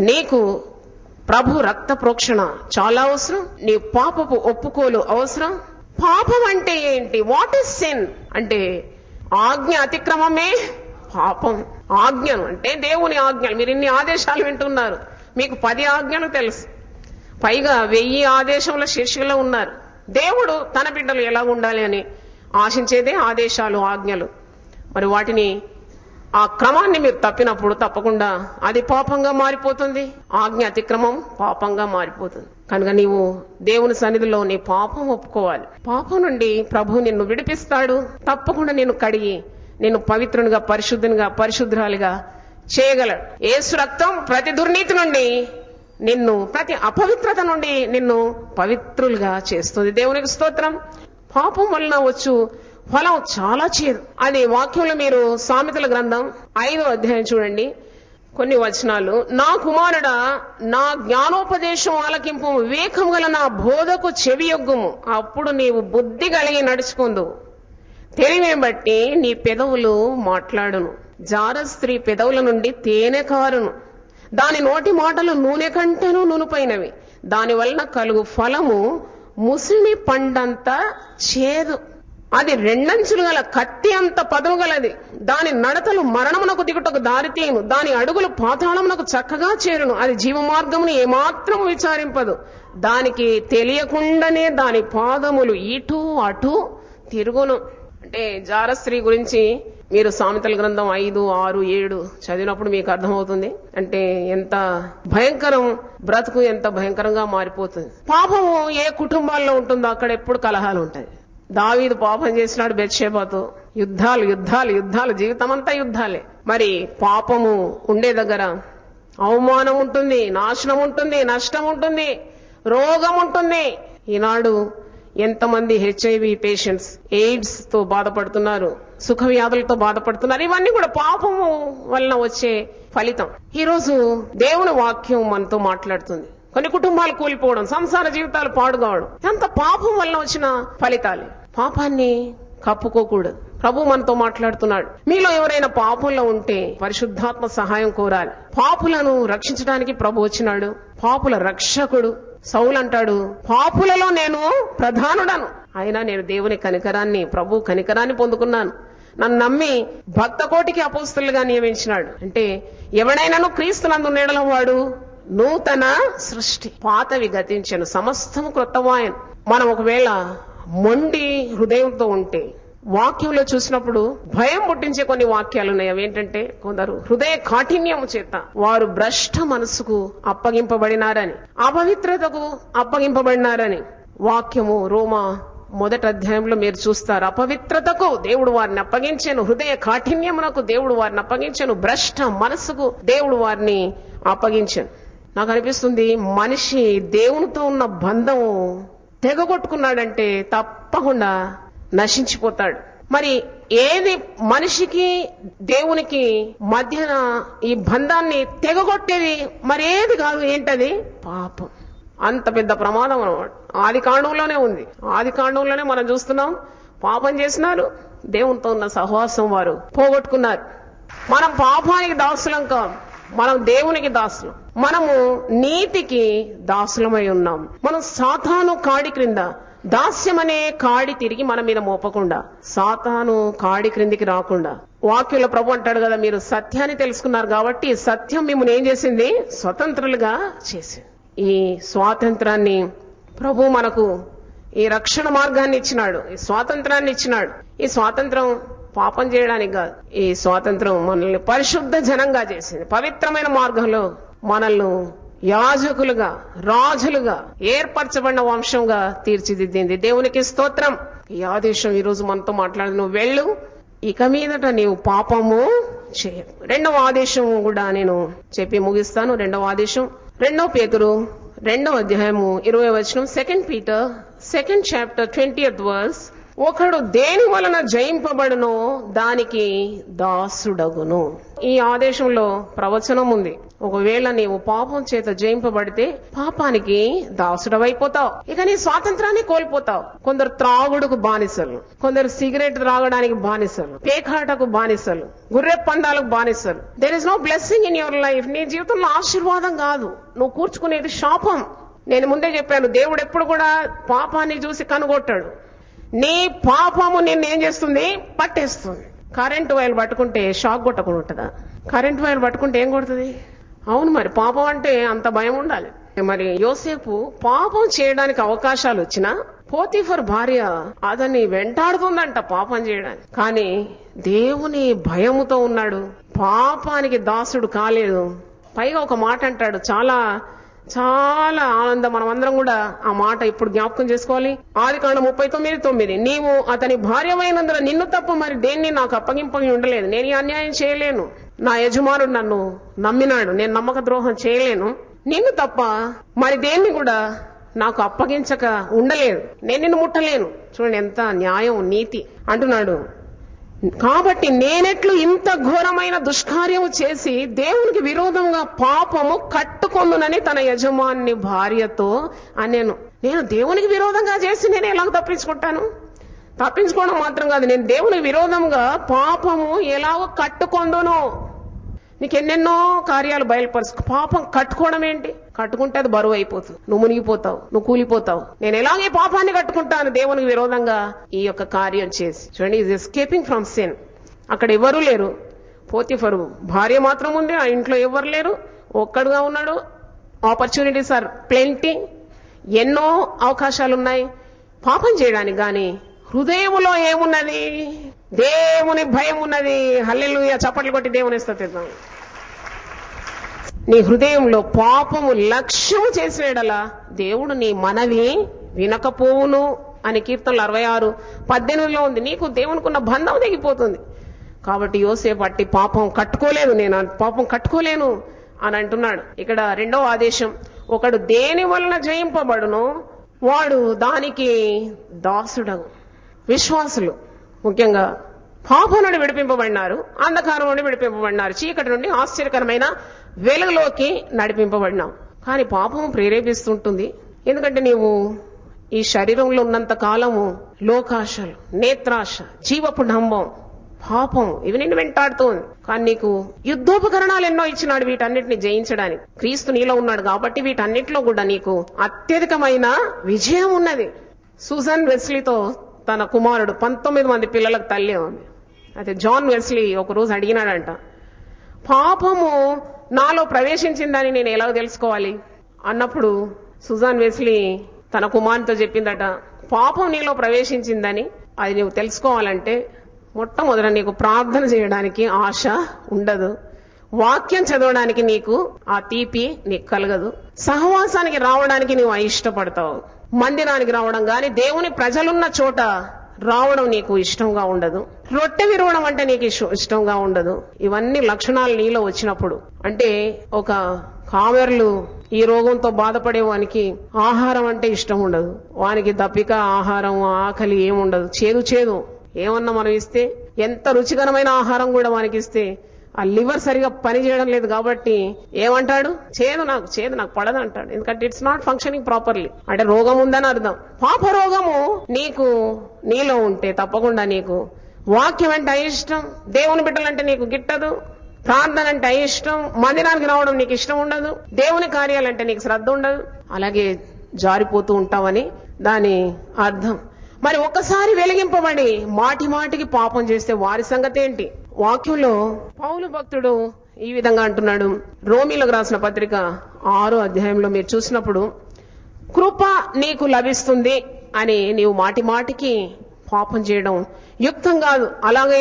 నీకు ప్రభు రక్త ప్రోక్షణ చాలా అవసరం. నీ పాపపు ఒప్పుకోలు అవసరం. పాపం అంటే ఏంటి? వాట్ ఇస్ సిన్ అంటే ఆజ్ఞ అతిక్రమమే పాపం. ఆజ్ఞను అంటే దేవుని ఆజ్ఞలు. మీరు ఇన్ని ఆదేశాలు వింటున్నారు, మీకు 10 ఆజ్ఞలు తెలుసు, పైగా 1000 ఆదేశముల శీర్షికలో ఉన్నారు. దేవుడు తన బిడ్డలు ఎలా ఉండాలి అని ఆశించేదే ఆదేశాలు, ఆజ్ఞలు. మరి వాటిని, ఆ క్రమాన్ని మీరు తప్పినప్పుడు తప్పకుండా అది పాపంగా మారిపోతుంది. ఆజ్ఞ అతిక్రమం పాపంగా మారిపోతుంది. కనుక నీవు దేవుని సన్నిధిలో నీ పాపం ఒప్పుకోవాలి. పాపం నుండి ప్రభు నిన్ను విడిపిస్తాడు. తప్పకుండా నిన్ను కడిగి నిన్ను పవిత్రునిగా, పరిశుద్ధునిగా, పరిశుద్ధురాలిగా చేయగలడు. యేసు రక్తం ప్రతి దుర్నీతి నుండి నిన్ను, ప్రతి అపవిత్రత నుండి నిన్ను పవిత్రులుగా చేస్తుంది. దేవునికి స్తోత్రం. పాపం వలన వచ్చు ఫలం చాలా చేదు. అది వాక్యంలో మీరు సామెతల గ్రంథం 5వ అధ్యాయం చూడండి, కొన్ని వచనాలు. నా కుమారుడా, నా జ్ఞానోపదేశం ఆలకింపు, వివేకం గల నా బోధకు చెవియొగ్గుము, అప్పుడు నీవు బుద్ధి కలిగి నడుచుకుందు. తెలివిని బట్టి నీ పెదవులు మాట్లాడును. జార స్త్రీ పెదవుల నుండి తేనె కారును. దాని నోటి మాటలు నూనె కంటేనూ నునుపైనవి. దాని వలన కలుగు ఫలము ముసిని పండంత చేదు. అది 2 అంచులు గల కత్తి అంత పదును గలది. దాని నడతలు మరణమునకు దిగుటకు దారితీయును. దాని అడుగులు పాతాళమునకు చక్కగా చేరును. అది జీవ మార్గమును ఏమాత్రము విచారింపదు. దానికి తెలియకుండానే దాని పాదములు ఇటు అటు తిరుగును. అంటే జార స్త్రీ గురించి మీరు సామెతల గ్రంథం 5, 6, 7 చదివినప్పుడు మీకు అర్థమవుతుంది. అంటే ఎంత భయంకరం బ్రతుకు, ఎంత భయంకరంగా మారిపోతుంది. పాపము ఏ కుటుంబాల్లో ఉంటుందో అక్కడ ఎప్పుడు కలహాలు ఉంటాయి. దావీదు పాపం చేసినాడు బెత్షెబాతో. యుద్ధాలు యుద్ధాలు యుద్ధాలు, జీవితం అంతా యుద్ధాలే. మరి పాపము ఉండే దగ్గర అవమానం ఉంటుంది, నాశనం ఉంటుంది, నష్టం ఉంటుంది, రోగం ఉంటుంది. ఈనాడు ఎంతమంది HIV పేషెంట్స్, ఎయిడ్స్ తో బాధపడుతున్నారు, సుఖ వ్యాధులతో బాధపడుతున్నారు. ఇవన్నీ కూడా పాపము వలన వచ్చే ఫలితం. ఈరోజు దేవుని వాక్యం మనతో మాట్లాడుతుంది. కొన్ని కుటుంబాలు కూలిపోవడం, సంసార జీవితాలు పాడుకోవడం, ఎంత పాపం వలన వచ్చిన ఫలితాలు. పాపాన్ని కప్పుకోకూడదు. ప్రభు మనతో మాట్లాడుతున్నాడు. మీలో ఎవరైనా పాపంలో ఉంటే పరిశుద్ధాత్మ సహాయం కోరాలి. పాపులను రక్షించడానికి ప్రభు వచ్చినాడు. పాపుల రక్షకుడు. సౌలు అంటాడు, పాపులలో నేను ప్రధానుడను, అయినా నేను దేవుని కనికరాన్ని, ప్రభు కనికరాన్ని పొందుకున్నాను. నన్ను నమ్మి భక్త కోటికి అపోస్తలుగా నియమించినాడు. అంటే ఎవడైనాను క్రీస్తునందు నీడల వాడు నూతన సృష్టి, పాతవి గతించెను, సమస్తము క్రొత్తవాయను. మనం ఒకవేళ మొండి హృదయంతో ఉంటే వాక్యంలో చూసినప్పుడు భయం పుట్టించే కొన్ని వాక్యాలు ఉన్నాయి. అవేంటంటే, కొందరు హృదయ కాఠిన్యం చేత వారు భ్రష్ట మనసుకు అప్పగింపబడినారని, అపవిత్రతకు అప్పగింపబడినారని వాక్యము రోమా 1వ అధ్యాయంలో మీరు చూస్తారు. అపవిత్రతకు దేవుడు వారిని అప్పగించెను, హృదయ కాఠిన్యమునకు దేవుడు వారిని అప్పగించెను, భ్రష్ట మనసుకు దేవుడు వారిని అప్పగించెను. నాకు అనిపిస్తుంది, మనిషి దేవునితో ఉన్న బంధం తెగగొట్టుకున్నాడంటే తప్పకుండా నశించిపోతాడు. మరి ఏది మనిషికి దేవునికి మధ్యన ఈ బంధాన్ని తెగగొట్టేది మరేది కాదు. ఏంటది? పాపం. అంత పెద్ద ప్రమాదం అన్నమాట. ఆది కాండంలోనే ఉంది. ఆది కాండంలోనే మనం చూస్తున్నాం. పాపం చేసినారు, దేవునితో ఉన్న సహవాసం వారు పోగొట్టుకున్నారు. మనం పాపానికి దాసులం కాం, మనం దేవునికి దాసులం. మనము నీతికి దాసులమై ఉన్నాం. మనం సాతాను కాడి క్రింద, దాస్యమనే కాడి తిరిగి మన మీద మోపకుండా, సాతాను కాడి క్రిందికి రాకుండా, వాక్యంలో ప్రభు అంటాడు కదా, మీరు సత్యాన్ని తెలుసుకున్నారు కాబట్టి సత్యం మిమ్మల్ని ఏం చేసింది? స్వతంత్రులుగా చేసింది. ఈ స్వాతంత్రాన్ని ప్రభు మనకు, ఈ రక్షణ మార్గాన్ని ఇచ్చినాడు, ఈ స్వాతంత్రాన్ని ఇచ్చినాడు. ఈ స్వాతంత్రం పాపం చేయడానికి కాదు. ఈ స్వాతంత్రం మనల్ని పరిశుద్ధ జనంగా చేసింది. పవిత్రమైన మార్గంలో మనల్ని యాజకులుగా, రాజులుగా, ఏర్పరచబడిన వంశంగా తీర్చిదిద్దింది. దేవునికి స్తోత్రం. ఈ ఆదేశం ఈ రోజు మనతో మాట్లాడి, నువ్వు వెళ్ళు, ఇక మీదట నీవు పాపము చేయవు. 2వ ఆదేశం కూడా నేను చెప్పి ముగిస్తాను. 2వ ఆదేశం 2 పేతురు 2వ అధ్యాయము 20వ వచనం. 2 Peter 2nd chapter 20th verse. ఒకడు దేని వలన జయింపబడునో దానికి దాసుడగును. ఈ ఆదేశంలో ప్రవచనం ఉంది. ఒకవేళ నీవు పాపం చేత జయింపబడితే పాపానికి దాసుడవైపోతావు. ఇక నీ స్వాతంత్రాన్ని కోల్పోతావు. కొందరు త్రాగుడుకు బానిసలు, కొందరు సిగరెట్ త్రాగడానికి బానిసలు, పేకాటకు బానిసలు, గుర్రె పందాలకు బానిసలు. There is no blessing in your life. నీ జీవితంలో ఆశీర్వాదం కాదు, నువ్వు కూర్చుకునేది శాపం. నేను ముందే చెప్పాను, దేవుడు ఎప్పుడు కూడా పాపాన్ని చూసి కనుగొట్టాడు. నీ పాపము నిన్నేం చేస్తుంది? పట్టేస్తుంది. కరెంటు వైర్లు పట్టుకుంటే షాక్ కొట్టకుండా ఉంటుందా? కరెంటు వైర్లు పట్టుకుంటే ఏం కొడుతుంది? అవును, మరి పాపం అంటే అంత భయం ఉండాలి. మరి యోసేపు పాపం చేయడానికి అవకాశాలు వచ్చినా పోతీఫర్ భార్య అతన్ని వెంటాడుతుందంట పాపం చేయడానికి. కానీ దేవుని భయముతో ఉన్నాడు, పాపానికి దాసుడు కాలేదు. పైగా ఒక మాట అంటాడు, చాలా చాలా ఆనందం. మనమందరం కూడా ఆ మాట ఇప్పుడు జ్ఞాపకం చేసుకోవాలి. ఆదికాండం 39:9, నీవు అతని భార్యమైనందున నిన్ను తప్ప మరి దేన్ని నాకు అప్పగింపని ఉండలేదు. నేను ఈ అన్యాయం చేయలేను. నా యజమానుడు నన్ను నమ్మినాడు, నేను నమ్మక ద్రోహం చేయలేను. నిన్ను తప్ప మరి దేన్ని కూడా నాకు అప్పగించక ఉండలేదు. నేను నిన్ను ముట్టలేను. చూడండి ఎంత న్యాయం, నీతి అంటున్నాడు. కాబట్టి నేనెట్లు ఇంత ఘోరమైన దుష్కార్యము చేసి దేవునికి విరోధంగా పాపము కట్టుకొందునని తన యజమాని భార్యతో అనేను. నేను దేవునికి విరోధంగా చేసి నేను ఎలాగ తప్పించుకుంటాను? తప్పించుకోవడం మాత్రం కాదు, నేను దేవునికి విరోధంగా పాపము ఎలాగో కట్టుకొందును. నీకెన్నెన్నో కార్యాలు బయలుపరుచు. పాపం కట్టుకోవడం ఏంటి? కట్టుకుంటే అది బరువు అయిపోతుంది, నువ్వు మునిగిపోతావు, నువ్వు కూలిపోతావు. నేను ఎలాగే పాపాన్ని కట్టుకుంటాను దేవునికి విరోధంగా ఈ యొక్క కార్యం చేసి. చూడండి, ఈజ్ ఎస్కేపింగ్ ఫ్రమ్ సిన్. అక్కడ ఎవరూ లేరు, పోతీఫరు భార్య మాత్రం ఉంది, ఆ ఇంట్లో ఎవరు లేరు, ఒక్కడుగా ఉన్నాడు. ఆపర్చునిటీస్ ఆర్ ప్లెంటీ, ఎన్నో అవకాశాలు ఉన్నాయి పాపం చేయడానికి. గాని హృదయములో ఏమున్నది? దేవుని భయం ఉన్నది. హల్లెలూయా, చప్పట్లు కొట్టి దేవుని స్తుతిద్దాం. నీ హృదయంలో పాపము లక్ష్యము చేసినడలా దేవుడు నీ మనవి వినకపోవును అని కీర్తనలు 66:18 ఉంది. నీకు దేవునికున్న బంధం తెగిపోతుంది. కాబట్టి యోసేపు అట్టి పాపం కట్టుకోలేదు, నేను పాపం కట్టుకోలేను అని అంటున్నాడు. ఇక్కడ రెండవ ఆదేశం, ఒకడు దేని వలన జయింపబడును వాడు దానికి దాసుడగు. విశ్వాసులు ముఖ్యంగా పాపం నుండి విడిపింపబడినారు, అంధకారం నుండి విడిపింపబడినారు, చీకటి నుండి ఆశ్చర్యకరమైన వెలుగులోకి నడిపింపబడినాం. కానీ పాపం ప్రేరేపిస్తుంటుంది. ఎందుకంటే నీవు ఈ శరీరంలో ఉన్నంత కాలము లోకాశలు, నేత్రాశ, జీవపు డంబం, పాపం ఇవి నిన్ను వెంటాడుతుంది. కానీ నీకు యుద్ధోపకరణాలు ఎన్నో ఇచ్చినాడు వీటన్నిటిని జయించడానికి. క్రీస్తు నీలో ఉన్నాడు కాబట్టి వీటన్నిటిలో కూడా నీకు అత్యధికమైన విజయం ఉన్నది. సూజన్ వెస్లీతో తన కుమారుడు 19 మంది పిల్లలకు తల్లి ఉంది. అయితే జాన్ వెస్లీ ఒక రోజు అడిగినాడంట, పాపము నాలో ప్రవేశించిందని నేను ఎలా తెలుసుకోవాలి అన్నప్పుడు సుజాన్ వెస్లీ తన కుమారునితో చెప్పిందట, పాపం నీలో ప్రవేశించిందని అది నువ్వు తెలుసుకోవాలంటే మొట్టమొదట నీకు ప్రార్థన చేయడానికి ఆశ ఉండదు, వాక్యం చదవడానికి నీకు ఆ తీపి నీకు కలగదు, సహవాసానికి రావడానికి నువ్వు అయిష్టపడతావు, మందిరానికి రావడం గాని దేవుని ప్రజలున్న చోట రావడం నీకు ఇష్టంగా ఉండదు, రొట్టె విరవడం అంటే నీకు ఇష్టంగా ఉండదు. ఇవన్నీ లక్షణాలు నీలో వచ్చినప్పుడు, అంటే ఒక కామెర్లు ఈ రోగంతో బాధపడేవానికి ఆహారం అంటే ఇష్టం ఉండదు, వానికి దప్పిక ఆహారం ఆకలి ఏముండదు, చేదు ఏమన్నా మనం ఇస్తే, ఎంత రుచికరమైన ఆహారం కూడా మనకి ఇస్తే ఆ లివర్ సరిగా పని చేయడం లేదు కాబట్టి ఏమంటాడు, చేదు నాకు పడదు అంటాడు. ఎందుకంటే ఇట్స్ నాట్ ఫంక్షనింగ్ ప్రాపర్లీ, అంటే రోగం ఉందని అర్థం. పాప రోగము నీలో ఉంటే తప్పకుండా నీకు వాక్యం అంటే అయిష్టం, దేవుని బిడ్డలంటే నీకు గిట్టదు, ప్రార్థన అంటే అయిష్టం, మందిరానికి రావడం నీకు ఇష్టం ఉండదు, దేవుని కార్యాలంటే నీకు శ్రద్ధ ఉండదు, అలాగే జారిపోతూ ఉంటావని దాని అర్థం. మరి ఒక్కసారి వెలిగింపబడి మాటికి పాపం చేస్తే వారి సంగతి ఏంటి? వాక్యంలో పౌలు భక్తుడు ఈ విధంగా అంటున్నాడు. రోమీలకు రాసిన పత్రిక 6వ అధ్యాయంలో మీరు చూసినప్పుడు, కృప నీకు లభిస్తుంది అని నీవు మాటికి పాపం చేయడం యుక్తం కాదు, అలాగే